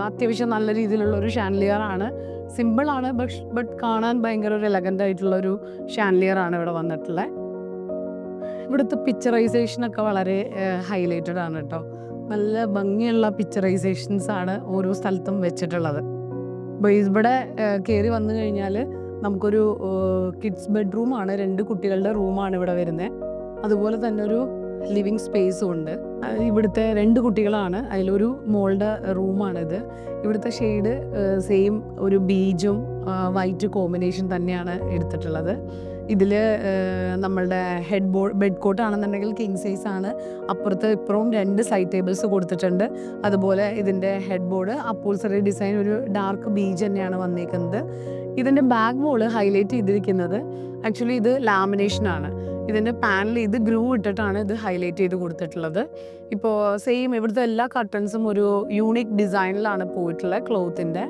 അത്യാവശ്യം നല്ല രീതിയിലുള്ള ഒരു ഷാൻലിയർ ആണ്. സിമ്പിളാണ്, ബട്ട് കാണാൻ ഭയങ്കര ഒരു എലഗൻ്റ് ആയിട്ടുള്ളൊരു ഷാൻലിയർ ആണ് ഇവിടെ വന്നിട്ടുള്ളത്. ഇവിടുത്തെ പിക്ചറൈസേഷനൊക്കെ വളരെ ഹൈലൈറ്റഡ് ആണ് കേട്ടോ. നല്ല ഭംഗിയുള്ള പിക്ചറൈസേഷൻസ് ആണ് ഓരോ സ്ഥലത്തും വെച്ചിട്ടുള്ളത്. ഇവിടെ കയറി വന്നു കഴിഞ്ഞാൽ നമുക്കൊരു കിഡ്സ് ബെഡ്റൂമാണ്, 2 കുട്ടികളുടെ റൂമാണ് ഇവിടെ വരുന്നത്. അതുപോലെ തന്നെ ഒരു ലിവിങ് സ്പേസും ഉണ്ട്. ഇവിടുത്തെ 2 കുട്ടികളാണ്, അതിലൊരു മോളുടെ റൂമാണിത്. ഇവിടുത്തെ ഷെയ്ഡ് സെയിം ഒരു ബീജും വൈറ്റ് കോമ്പിനേഷൻ തന്നെയാണ് എടുത്തിട്ടുള്ളത്. ഇതിൽ നമ്മളുടെ ബെഡ് കോട്ട് ആണെന്നുണ്ടെങ്കിൽ കിങ് സൈസ് ആണ്. അപ്പുറത്ത് ഇപ്പുറവും 2 സൈഡ് ടേബിൾസ് കൊടുത്തിട്ടുണ്ട്. അതുപോലെ ഇതിൻ്റെ ഹെഡ് ബോർഡ് അപ്പോൾസറി ഡിസൈൻ ഒരു ഡാർക്ക് ബീജ് തന്നെയാണ് വന്നിരിക്കുന്നത്. ഇതിൻ്റെ ബാക്ക് വോള് ഹൈലൈറ്റ് ചെയ്തിരിക്കുന്നത് ആക്ച്വലി ഇത് ലാമിനേഷനാണ്. ഇതിൻ്റെ പാനൽ ഇത് ഗ്രൂ ഇട്ടിട്ടാണ് ഇത് ഹൈലൈറ്റ് ചെയ്ത് കൊടുത്തിട്ടുള്ളത്. ഇപ്പോൾ സെയിം ഇവിടുത്തെ എല്ലാ കർട്ടൻസും ഒരു യൂണിക് ഡിസൈനിലാണ് പോയിട്ടുള്ളത് ക്ലോത്തിൻ്റെ.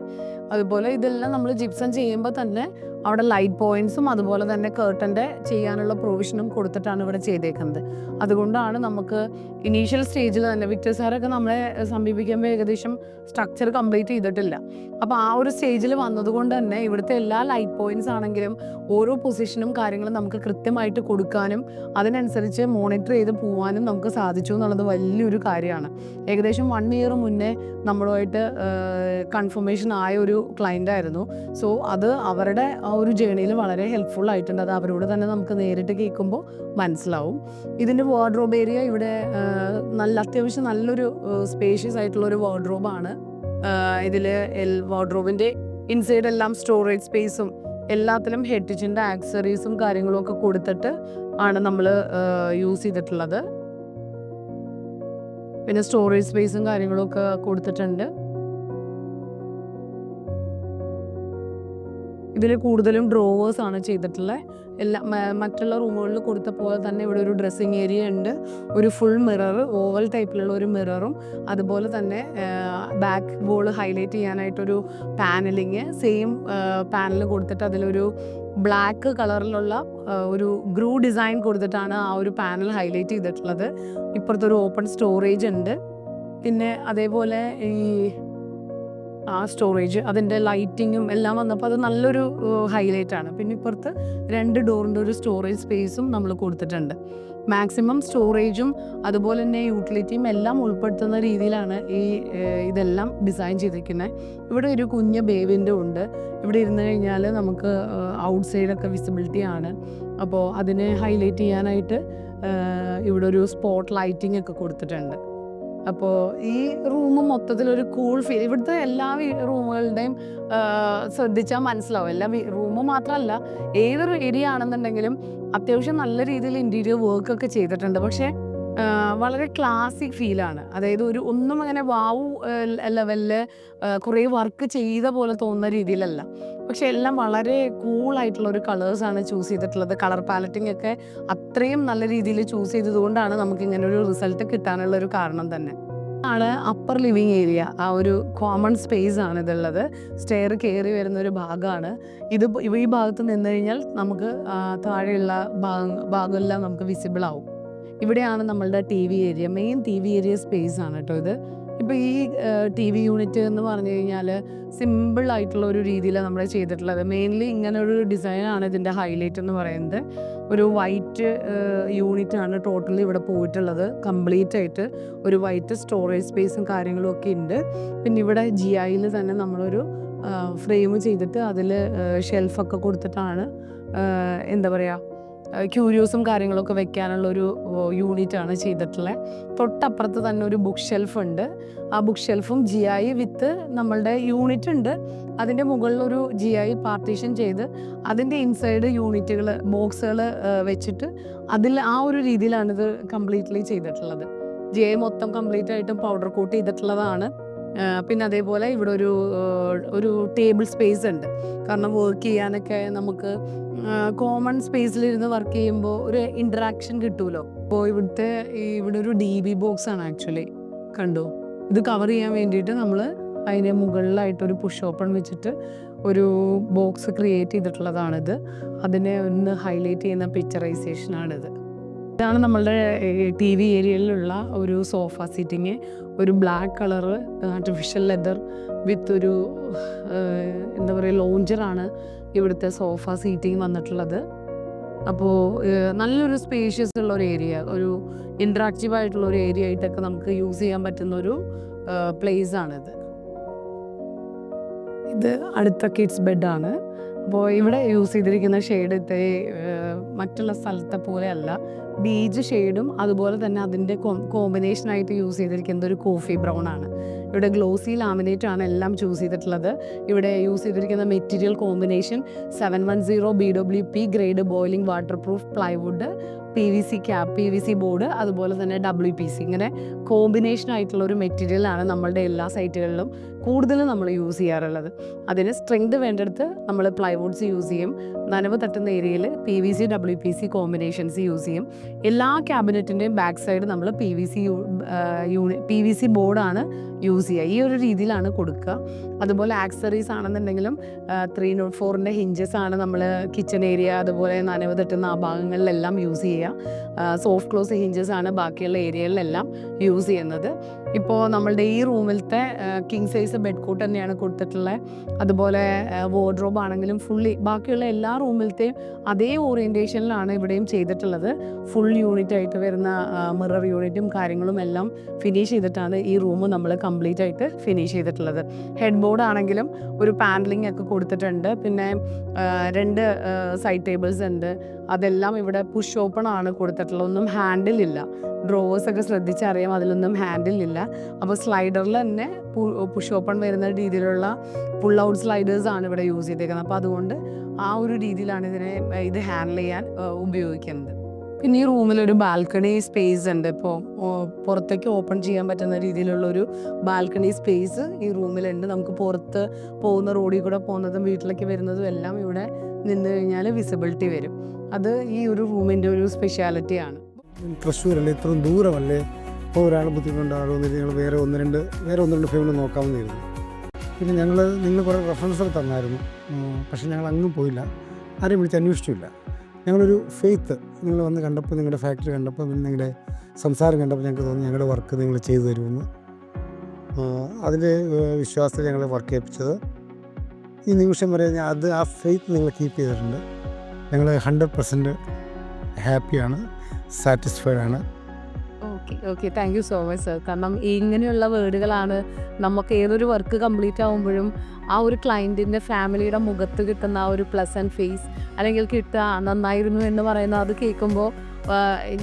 അതുപോലെ ഇതെല്ലാം നമ്മൾ ജിപ്സം ചെയ്യുമ്പോൾ തന്നെ അവിടെ ലൈറ്റ് പോയിന്റ്സും അതുപോലെ തന്നെ കേർട്ടൻ്റെ ചെയ്യാനുള്ള പ്രൊവിഷനും കൊടുത്തിട്ടാണ് ഇവിടെ ചെയ്തേക്കുന്നത്. അതുകൊണ്ടാണ് നമുക്ക് ഇനീഷ്യൽ സ്റ്റേജിൽ തന്നെ വിക്ടർ സാറൊക്കെ നമ്മളെ സമീപിക്കുമ്പോൾ ഏകദേശം സ്ട്രക്ചർ കംപ്ലീറ്റ് ചെയ്തിട്ടില്ല. അപ്പോൾ ആ ഒരു സ്റ്റേജിൽ വന്നതുകൊണ്ട് തന്നെ ഇവിടുത്തെ എല്ലാ ലൈറ്റ് പോയിന്റ്സ് ആണെങ്കിലും ഓരോ പൊസിഷനും കാര്യങ്ങളും നമുക്ക് കൃത്യമായിട്ട് കൊടുക്കാനും അതിനനുസരിച്ച് മോണിറ്റർ ചെയ്ത് പോകാനും നമുക്ക് സാധിച്ചു എന്നുള്ളത് വലിയൊരു കാര്യമാണ്. ഏകദേശം 1 ഇയർ മുന്നേ നമ്മളുമായിട്ട് കൺഫർമേഷൻ ആയ ഒരു ക്ലയൻ്റ് ആയിരുന്നു. സോ അത് അവരുടെ ആ ഒരു ജേണിയിൽ വളരെ ഹെൽപ്ഫുൾ ആയിട്ടുണ്ട്. അത് അവരോട് തന്നെ നമുക്ക് നേരിട്ട് കേൾക്കുമ്പോൾ മനസ്സിലാവും. ഇതിൻ്റെ വാർഡ്രോബ് ഏരിയ ഇവിടെ അത്യാവശ്യം നല്ലൊരു സ്പേഷ്യസ് ആയിട്ടുള്ളൊരു വാർഡ്രോബാണ്. ഇതിൽ വാർഡ്രോബിൻ്റെ ഇൻസൈഡ് എല്ലാം സ്റ്റോറേജ് സ്പേസും എല്ലാത്തിലും ഹെഡിച്ചിൻ്റെ ആക്സറീസും കാര്യങ്ങളും ഒക്കെ കൊടുത്തിട്ട് ആണ് നമ്മൾ യൂസ് ചെയ്തിട്ടുള്ളത്. പിന്നെ സ്റ്റോറേജ് സ്പേസും കാര്യങ്ങളും ഒക്കെ കൊടുത്തിട്ടുണ്ട്. ഇതിൽ കൂടുതലും ഡ്രോവേഴ്സ് ആണ് ചെയ്തിട്ടുള്ളത്. മറ്റുള്ള റൂമുകളിൽ കൊടുത്ത പോലെ തന്നെ ഇവിടെ ഒരു ഡ്രസ്സിങ് ഏരിയ ഉണ്ട്. ഒരു ഫുൾ മിറർ, ഓവൽ ടൈപ്പിലുള്ള ഒരു മിററും അതുപോലെ തന്നെ ബാക്ക് വോൾ ഹൈലൈറ്റ് ചെയ്യാനായിട്ടൊരു പാനലിങ് സെയിം പാനൽ കൊടുത്തിട്ട് അതിലൊരു ബ്ലാക്ക് കളറിലുള്ള ഒരു ഗ്രൂ ഡിസൈൻ കൊടുത്തിട്ടാണ് ആ ഒരു പാനൽ ഹൈലൈറ്റ് ചെയ്തിട്ടുള്ളത്. ഇപ്പുറത്തൊരു ഓപ്പൺ സ്റ്റോറേജ് ഉണ്ട്. പിന്നെ അതേപോലെ ഈ ആ സ്റ്റോറേജ് അതിൻ്റെ ലൈറ്റിങ്ങും എല്ലാം വന്നപ്പോൾ അത് നല്ലൊരു ഹൈലൈറ്റ് ആണ്. പിന്നെ ഇപ്പുറത്ത് 2 ഡോറിൻ്റെ ഒരു സ്റ്റോറേജ് സ്പേസും നമ്മൾ കൊടുത്തിട്ടുണ്ട്. മാക്സിമം സ്റ്റോറേജും അതുപോലെ തന്നെ യൂട്ടിലിറ്റിയും എല്ലാം ഉൾപ്പെടുത്തുന്ന രീതിയിലാണ് ഇതെല്ലാം ഡിസൈൻ ചെയ്തിരിക്കുന്നത്. ഇവിടെ ഒരു കുഞ്ഞ് ബേ വിൻഡോ ഉണ്ട്. ഇവിടെ ഇരുന്ന് കഴിഞ്ഞാൽ നമുക്ക് ഔട്ട് സൈഡൊക്കെ വിസിബിലിറ്റി ആണ്. അപ്പോൾ അതിനെ ഹൈലൈറ്റ് ചെയ്യാനായിട്ട് ഇവിടെ ഒരു സ്പോട്ട് ലൈറ്റിംഗ് ഒക്കെ കൊടുത്തിട്ടുണ്ട്. അപ്പോൾ ഈ റൂം മൊത്തത്തിലൊരു കൂൾ ഫീൽ. ഇവിടുത്തെ എല്ലാ റൂമുകളുടെയും ശ്രദ്ധിച്ചാൽ മനസ്സിലാവും. എല്ലാ റൂമും മാത്രമല്ല, ഏതൊരു ഏരിയ ആണെന്നുണ്ടെങ്കിലും അത്യാവശ്യം നല്ല രീതിയിൽ ഇൻറ്റീരിയർ വർക്കൊക്കെ ചെയ്തിട്ടുണ്ട്. പക്ഷേ വളരെ ക്ലാസിക് ഫീലാണ്. അതായത് ഒന്നും അങ്ങനെ വാവു ലെവലിൽ കുറേ വർക്ക് ചെയ്ത പോലെ തോന്നുന്ന രീതിയിലല്ല. പക്ഷെ എല്ലാം വളരെ കൂളായിട്ടുള്ള ഒരു കളേഴ്സാണ് ചൂസ് ചെയ്തിട്ടുള്ളത്. കളർ പാലറ്റിംഗ് ഒക്കെ അത്രയും നല്ല രീതിയിൽ ചൂസ് ചെയ്തതുകൊണ്ടാണ് നമുക്ക് ഇങ്ങനെ ഒരു റിസൾട്ട് കിട്ടാനുള്ള ഒരു കാരണം തന്നെ. ആണ് അപ്പർ ലിവിങ് ഏരിയ. ആ ഒരു കോമൺ സ്പേസ് ആണ് ഇതുള്ളത്. സ്റ്റെയർ കയറി വരുന്ന ഒരു ഭാഗമാണ് ഇത്. ഈ ഭാഗത്ത് നിന്ന് കഴിഞ്ഞാൽ നമുക്ക് താഴെയുള്ള ഭാഗമെല്ലാം നമുക്ക് വിസിബിൾ ആവും. ഇവിടെയാണ് നമ്മളുടെ TV area, main TV area space ആണ് കേട്ടോ ഇത്. ഇപ്പോൾ ഈ TV യൂണിറ്റ് എന്ന് പറഞ്ഞു കഴിഞ്ഞാൽ സിമ്പിൾ ആയിട്ടുള്ള ഒരു രീതിയിലാണ് നമ്മൾ ചെയ്തിട്ടുള്ളത്. മെയിൻലി ഇങ്ങനെ ഒരു ഡിസൈനാണ് ഇതിൻ്റെ ഹൈലൈറ്റ് എന്ന് പറയുന്നത്. ഒരു വൈറ്റ് യൂണിറ്റാണ് ടോട്ടലി ഇവിടെ പോയിട്ടുള്ളത്. കംപ്ലീറ്റ് ആയിട്ട് ഒരു വൈറ്റ് സ്റ്റോറേജ് സ്പേസും കാര്യങ്ങളും ഒക്കെ ഉണ്ട്. പിന്നെ ഇവിടെ GIയിൽ തന്നെ നമ്മളൊരു ഫ്രെയിം ചെയ്തിട്ട് അതിൽ ഷെൽഫൊക്കെ കൊടുത്തിട്ടാണ് എന്താ പറയുക ക്യൂരിയോസും കാര്യങ്ങളൊക്കെ വെക്കാനുള്ളൊരു യൂണിറ്റാണ് ചെയ്തിട്ടുള്ളത്. തൊട്ടപ്പുറത്ത് തന്നെ ഒരു ബുക്ക് ഷെൽഫ് ഉണ്ട്. ആ ബുക്ക് ഷെൽഫും GI വിത്ത് നമ്മളുടെ യൂണിറ്റ് ഉണ്ട്. അതിൻ്റെ മുകളിലൊരു GI പാർട്ടീഷൻ ചെയ്ത് അതിൻ്റെ ഇൻസൈഡ് യൂണിറ്റുകൾ ബോക്സുകൾ വെച്ചിട്ട് അതിൽ ആ ഒരു രീതിയിലാണ് ഇത് കംപ്ലീറ്റ്ലി ചെയ്തിട്ടുള്ളത്. GI മൊത്തം കംപ്ലീറ്റ് ആയിട്ടും പൗഡർ കോട്ട് ചെയ്തിട്ടുള്ളതാണ്. പിന്നെ അതേപോലെ ഇവിടെ ഒരു ടേബിൾ സ്പേസ് ഉണ്ട്. കാരണം വർക്ക് ചെയ്യാനൊക്കെ നമുക്ക് കോമൺ സ്പേസിലിരുന്ന് വർക്ക് ചെയ്യുമ്പോൾ ഒരു ഇൻറ്ററാക്ഷൻ കിട്ടുമല്ലോ. അപ്പോൾ ഇവിടെ ഒരു DB ബോക്സ് ആണ് ആക്ച്വലി. കണ്ടോ, ഇത് കവർ ചെയ്യാൻ വേണ്ടിയിട്ട് നമ്മൾ അതിൻ്റെ മുകളിലായിട്ടൊരു പുഷ് ഓപ്പൺ വെച്ചിട്ട് ഒരു ബോക്സ് ക്രിയേറ്റ് ചെയ്തിട്ടുള്ളതാണിത്. അതിനെ ഒന്ന് ഹൈലൈറ്റ് ചെയ്യുന്ന പിക്ചറൈസേഷനാണിത്. ഇതാണ് നമ്മളുടെ ടി വി ഏരിയയിലുള്ള ഒരു സോഫ സീറ്റിങ്. ഒരു ബ്ലാക്ക് കളറ് ആർട്ടിഫിഷ്യൽ ലെതർ വിത്ത് ഒരു എന്താ പറയുക ലോഞ്ചറാണ് ഇവിടുത്തെ സോഫ സീറ്റിംഗ് വന്നിട്ടുള്ളത്. അപ്പോൾ നല്ലൊരു സ്പേഷ്യസ് ഉള്ള ഒരു ഏരിയ, ഒരു ഇൻട്രാക്റ്റീവ് ആയിട്ടുള്ള ഒരു ഏരിയ ആയിട്ടൊക്കെ നമുക്ക് യൂസ് ചെയ്യാൻ പറ്റുന്ന ഒരു പ്ലേസ് ആണിത്. ഇത് അടുത്ത കിഡ്സ് ബെഡാണ്. അപ്പോൾ ഇവിടെ യൂസ് ചെയ്തിരിക്കുന്ന ഷെയ്ഡ് മറ്റുള്ള സ്ഥലത്തെ പോലെയല്ല, ബീജ് ഷെയ്ഡും അതുപോലെ തന്നെ അതിൻ്റെ കോമ്പിനേഷനായിട്ട് യൂസ് ചെയ്തിരിക്കുന്നത് ഒരു കോഫി ബ്രൗൺ ആണ്. ഇവിടെ ഗ്ലോസി ലാമിനേറ്റ് ആണ് എല്ലാം ചൂസ് ചെയ്തിട്ടുള്ളത്. ഇവിടെ യൂസ് ചെയ്തിരിക്കുന്ന material combination 710 BWP grade boiling water proof plywood, PVC cap, PVC board, അതുപോലെ തന്നെ WPC, ഇങ്ങനെ കോമ്പിനേഷൻ ആയിട്ടുള്ള ഒരു മെറ്റീരിയലാണ് നമ്മളുടെ എല്ലാ സൈറ്റുകളിലും കൂടുതലും നമ്മൾ യൂസ് ചെയ്യാറുള്ളത്. അതിന് സ്ട്രെങ്ത് വേണ്ടടുത്ത് നമ്മൾ പ്ലൈവുഡ്സ് യൂസ് ചെയ്യും. നനവ് തട്ടുന്ന ഏരിയയിൽ PVC WPC കോമ്പിനേഷൻസ് യൂസ് ചെയ്യും. എല്ലാ ക്യാബിനറ്റിൻ്റെയും ബാക്ക് സൈഡ് നമ്മൾ PVC ബോർഡാണ് യൂസ് ചെയ്യുക. ഈ ഒരു രീതിയിലാണ് കൊടുക്കുക. അതുപോലെ ആക്സറീസ് ആണെന്നുണ്ടെങ്കിലും 304ൻ്റെ ഹിഞ്ചസ് ആണ് നമ്മൾ കിച്ചൺ ഏരിയ അതുപോലെ നനവ് തട്ടുന്ന ആ ഭാഗങ്ങളിലെല്ലാം യൂസ് ചെയ്യുക. സോഫ്റ്റ് ക്ലോസ് ഹിഞ്ചസ് ആണ് ബാക്കിയുള്ള ഏരിയകളിലെല്ലാം യൂസ് ചെയ്യുന്നത്. ഇപ്പോൾ നമ്മളുടെ ഈ റൂമിലത്തെ കിങ് സൈസ് ബെഡ് കോട്ട് തന്നെയാണ് കൊടുത്തിട്ടുള്ളത്. അതുപോലെ വാർഡ്രോബ് ആണെങ്കിലും ഫുള്ളി ബാക്കിയുള്ള എല്ലാ റൂമിലത്തെയും അതേ ഓറിയൻറ്റേഷനിലാണ് ഇവിടെയും ചെയ്തിട്ടുള്ളത്. ഫുൾ യൂണിറ്റ് ആയിട്ട് വരുന്ന മിറർ യൂണിറ്റും കാര്യങ്ങളും എല്ലാം ഫിനിഷ് ചെയ്തിട്ടാണ് ഈ റൂം നമ്മൾ കംപ്ലീറ്റ് ആയിട്ട് ഫിനിഷ് ചെയ്തിട്ടുള്ളത്. ഹെഡ് ബോർഡ് ആണെങ്കിലും ഒരു പാനലിംഗ് ഒക്കെ കൊടുത്തിട്ടുണ്ട്. പിന്നെ 2 സൈഡ് ടേബിൾസ് ഉണ്ട്. അതെല്ലാം ഇവിടെ പുഷ് ഓപ്പൺ ആണ് കൊടുത്തിട്ടുള്ളത്. ഒന്നും ഹാൻഡിലില്ല. ഡ്രോവേഴ്സൊക്കെ ശ്രദ്ധിച്ചറിയാം, അതിലൊന്നും ഹാൻഡിലില്ല. അപ്പോൾ സ്ലൈഡറിൽ തന്നെ പുഷ് ഓപ്പൺ വരുന്ന രീതിയിലുള്ള പുൾ ഔട്ട് സ്ലൈഡേഴ്സാണ് ഇവിടെ യൂസ് ചെയ്തേക്കുന്നത്. അപ്പോൾ അതുകൊണ്ട് ആ ഒരു രീതിയിലാണ് ഇത് ഹാൻഡിൽ ചെയ്യാൻ ഉപയോഗിക്കുന്നത്. പിന്നെ ഈ റൂമിലൊരു ബാൽക്കണി സ്പേസ് ഉണ്ട്. ഇപ്പോൾ പുറത്തേക്ക് ഓപ്പൺ ചെയ്യാൻ പറ്റുന്ന രീതിയിലുള്ളൊരു ബാൽക്കണി സ്പേസ് ഈ റൂമിലുണ്ട്. നമുക്ക് പുറത്ത് പോകുന്ന റോഡിൽ കൂടെ പോകുന്നതും വീട്ടിലേക്ക് വരുന്നതും എല്ലാം ഇവിടെ നിന്ന് കഴിഞ്ഞാൽ വിസിബിലിറ്റി വരും. അത് ഈ ഒരു റൂമിൻ്റെ ഒരു സ്പെഷ്യാലിറ്റിയാണ്. തൃശ്ശൂരല്ലേ, ഇത്രയും ദൂരമല്ലേ, ഇപ്പോൾ ഒരാൾ ബുദ്ധിമുട്ടുണ്ടാകുമെന്ന് ഞങ്ങൾ വേറെ ഒന്ന് രണ്ട് ഫാമിലി നോക്കാമെന്നായിരുന്നു. പിന്നെ നിങ്ങൾ കുറേ റെഫറൻസുകൾ തന്നായിരുന്നു, പക്ഷേ ഞങ്ങൾ അങ്ങും പോയില്ല, ആരെയും വിളിച്ച് അന്വേഷിച്ചില്ല. ഞങ്ങളൊരു ഫെയ്ത്ത് നിങ്ങൾ വന്ന് കണ്ടപ്പോൾ, നിങ്ങളുടെ ഫാക്ടറി കണ്ടപ്പോൾ, പിന്നെ നിങ്ങളുടെ സംസാരം കണ്ടപ്പോൾ ഞങ്ങൾക്ക് തോന്നി ഞങ്ങളുടെ വർക്ക് നിങ്ങൾ ചെയ്തു തരുമെന്ന്. അതിൻ്റെ വിശ്വാസത്തിൽ ഞങ്ങളെ വർക്ക് ചെയ്യിപ്പിച്ചത്. ഈ നിമിഷം വരെ ആ ഫെയ്ത്ത് നിങ്ങൾ കീപ്പ് ചെയ്തിട്ടുണ്ട്. ഞങ്ങൾ 100% ഹാപ്പിയാണ്, സാറ്റിസ്ഫൈഡ് ആണ്. Okay thank you so much sir. കാരണം ഇങ്ങനെയുള്ള വേർഡുകളാണ് നമുക്ക് ഏതൊരു വർക്ക് കംപ്ലീറ്റ് ആകുമ്പോഴും ആ ഒരു ക്ലയൻറ്റിൻ്റെ ഫാമിലിയുടെ മുഖത്ത് കിട്ടുന്ന ആ ഒരു പ്ലസൻറ്റ് ഫേസ്, അല്ലെങ്കിൽ കിട്ടുക നന്നായിരുന്നു എന്ന് പറയുന്നത്, അത് കേൾക്കുമ്പോൾ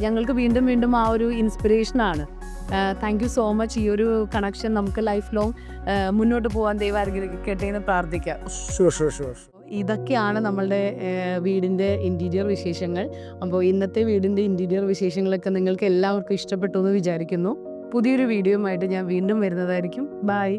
ഞങ്ങൾക്ക് വീണ്ടും ആ ഒരു ഇൻസ്പിറേഷനാണ്. Thank you so much. ഈ ഒരു കണക്ഷൻ നമുക്ക് ലൈഫ് ലോങ് മുന്നോട്ട് പോകാൻ ദൈവം അനുഗ്രഹിക്കട്ടെ എന്ന് പ്രാർത്ഥിക്കാം. ഷുവർ. ഇതൊക്കെയാണ് നമ്മളുടെ വീടിൻ്റെ ഇൻറ്റീരിയർ വിശേഷങ്ങൾ. അപ്പോൾ ഇന്നത്തെ വീടിൻ്റെ ഇൻറ്റീരിയർ വിശേഷങ്ങളൊക്കെ നിങ്ങൾക്ക് എല്ലാവർക്കും ഇഷ്ടപ്പെട്ടു എന്ന് വിചാരിക്കുന്നു. പുതിയൊരു വീഡിയോയുമായിട്ട് ഞാൻ വീണ്ടും വരുന്നതായിരിക്കും. ബൈ.